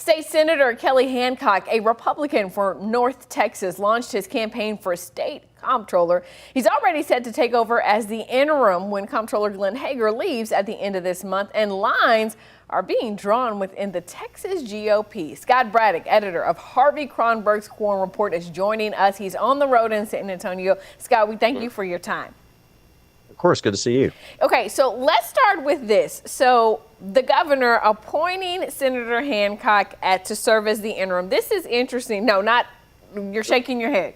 State Senator Kelly Hancock, a Republican for North Texas, launched his campaign for state comptroller. He's already set to take over as the interim when Comptroller Glenn Hegar leaves at the end of this month, and lines are being drawn within the Texas GOP. Scott Braddock, editor of Harvey Cronberg's Quorum Report, is joining us. He's on the road in San Antonio. Scott, we thank you for your time. Of course, good to see you. Okay, so let's start with this. So the governor appointing Senator Hancock to serve as the interim. This is interesting. No, not, you're shaking your head.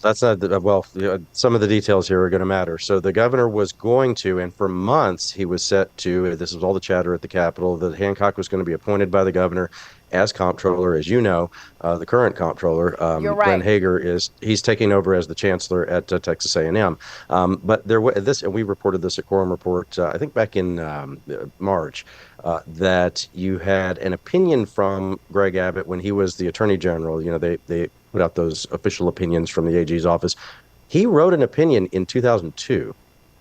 That's not, well, some of the details here are going to matter. So the governor was going to, and for months he was set to, this was all the chatter at the Capitol, that Hancock was going to be appointed by the governor as comptroller. As you know, the current comptroller, Glenn Hegar, he's taking over as the chancellor at Texas A&M. But there was this, and we reported this at Quorum Report, I think back in March, that you had an opinion from Greg Abbott when he was the attorney general. You know, they put out those official opinions from the AG's office. He wrote an opinion in 2002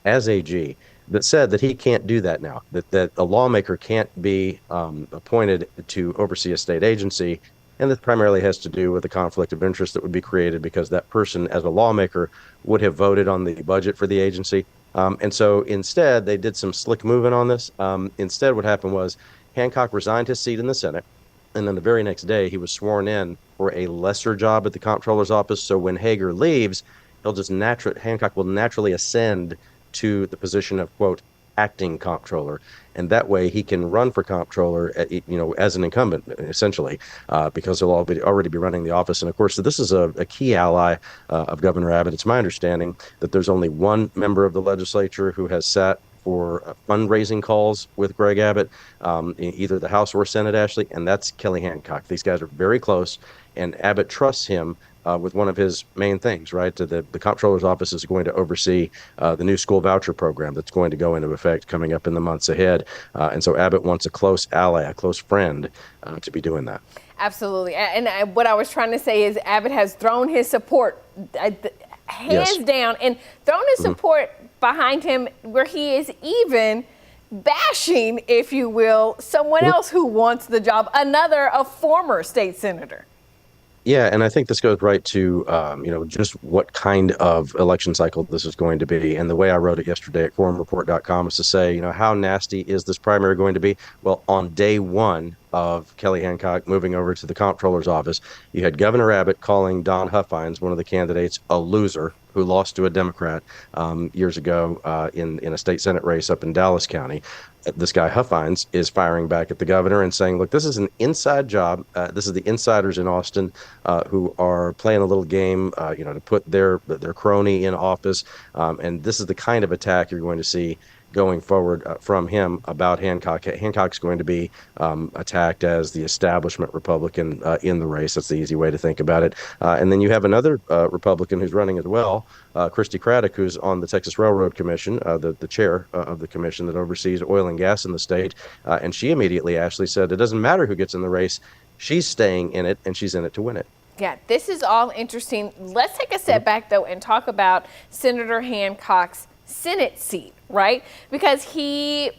as AG that said that he can't do that now, that a lawmaker can't be appointed to oversee a state agency. And this primarily has to do with the conflict of interest that would be created because that person, as a lawmaker, would have voted on the budget for the agency. And so instead, they did some slick moving on this. Instead, what happened was Hancock resigned his seat in the Senate. And then the very next day, he was sworn in for a lesser job at the comptroller's office. So when Hegar leaves, Hancock will naturally ascend to the position of, quote, acting comptroller. And that way he can run for comptroller, as an incumbent, essentially, because he'll already be running the office. And of course, this is a key ally of Governor Abbott. It's my understanding that there's only one member of the legislature who has sat for fundraising calls with Greg Abbott, in either the House or Senate, Ashley, and that's Kelly Hancock. These guys are very close, and Abbott trusts him with one of his main things, right? The comptroller's office is going to oversee the new school voucher program that's going to go into effect coming up in the months ahead. And so Abbott wants a close ally, a close friend to be doing that. Absolutely. And what I was trying to say is Abbott has thrown his support hands down and thrown his support behind him, where he is even bashing, if you will, someone else who wants the job, a former state senator. Yeah, and I think this goes right to, just what kind of election cycle this is going to be. And the way I wrote it yesterday at quorumreport.com is to say, how nasty is this primary going to be? Well, on day one of Kelly Hancock moving over to the comptroller's office, you had Governor Abbott calling Don Huffines, one of the candidates, a loser who lost to a Democrat years ago in a state Senate race up in Dallas County. This guy Huffines is firing back at the governor and saying, look, this is an inside job. This is the insiders in Austin who are playing a little game, to put their crony in office. And this is the kind of attack you're going to see going forward from him about Hancock. Hancock's going to be attacked as the establishment Republican in the race. That's the easy way to think about it. And then you have another Republican who's running as well, Christy Craddock, who's on the Texas Railroad Commission, the chair of the commission that oversees oil and gas in the state. And she immediately, Ashley, said it doesn't matter who gets in the race. She's staying in it, and she's in it to win it. Yeah, this is all interesting. Let's take a step back, though, and talk about Senator Hancock's Senate seat, right? Because he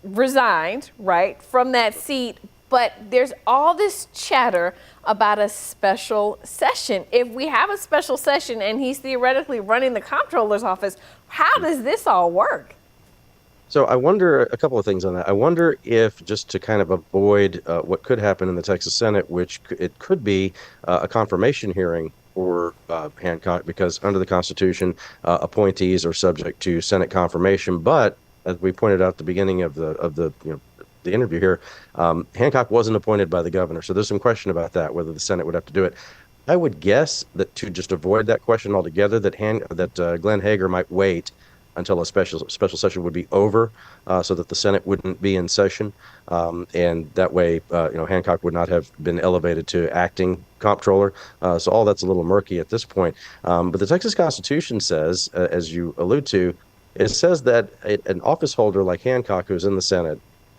resigned, right, from that seat, but there's all this chatter about a special session. If we have a special session and he's theoretically running the comptroller's office, how does this all work? So I wonder a couple of things on that. I wonder if, just to kind of avoid what could happen in the Texas Senate, which it could be a confirmation hearing for Hancock, because under the Constitution, appointees are subject to Senate confirmation. But as we pointed out at the beginning of the interview here, Hancock wasn't appointed by the governor, so there's some question about that, whether the Senate would have to do it. I would guess that to just avoid that question altogether, that Glenn Hegar might wait until a special session would be over, so that the Senate wouldn't be in session, and that way, Hancock would not have been elevated to acting comptroller. So all that's a little murky at this point. But the Texas Constitution says, as you allude to, it says that an office holder like Hancock, who's in the Senate,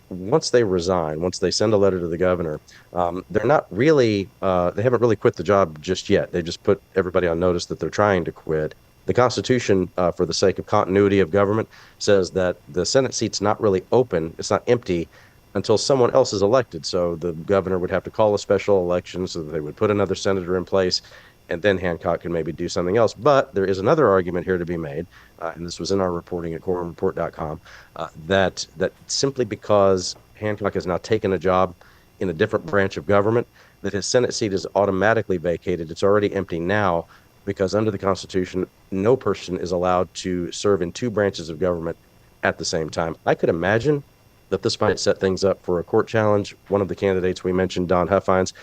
once they resign, once they send a letter to the governor, they're not really, they haven't really quit the job just yet. They just put everybody on notice that they're trying to quit. The Constitution, for the sake of continuity of government, says that the Senate seat's not really open, it's not empty, until someone else is elected. So the governor would have to call a special election so that they would put another senator in place, and then Hancock can maybe do something else. But there is another argument here to be made, and this was in our reporting at quorumreport.com, that simply because Hancock has now taken a job in a different branch of government, that his Senate seat is automatically vacated. It's already empty now because under the Constitution, no person is allowed to serve in two branches of government at the same time. I could imagine that this might set things up for a court challenge. One of the candidates we mentioned, Don Huffines,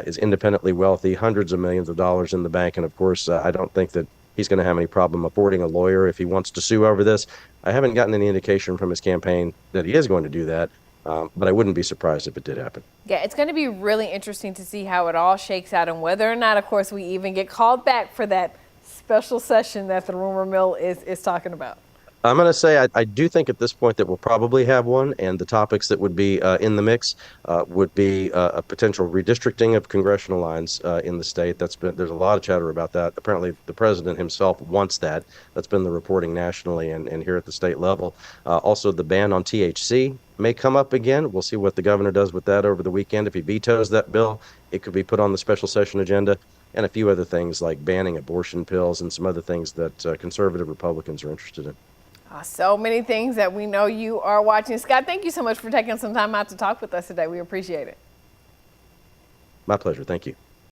is independently wealthy, hundreds of millions of dollars in the bank. And of course, I don't think that he's going to have any problem affording a lawyer if he wants to sue over this. I haven't gotten any indication from his campaign that he is going to do that. But I wouldn't be surprised if it did happen. Yeah, it's going to be really interesting to see how it all shakes out and whether or not, of course, we even get called back for that special session that the rumor mill is talking about. I'm going to say I do think at this point that we'll probably have one, and the topics that would be in the mix would be a potential redistricting of congressional lines in the state. There's a lot of chatter about that. Apparently, the president himself wants that. That's been the reporting nationally and here at the state level. Also, the ban on THC may come up again. We'll see what the governor does with that over the weekend. If he vetoes that bill, it could be put on the special session agenda, and a few other things like banning abortion pills and some other things that conservative Republicans are interested in. So many things that we know you are watching. Scott, thank you so much for taking some time out to talk with us today. We appreciate it. My pleasure. Thank you.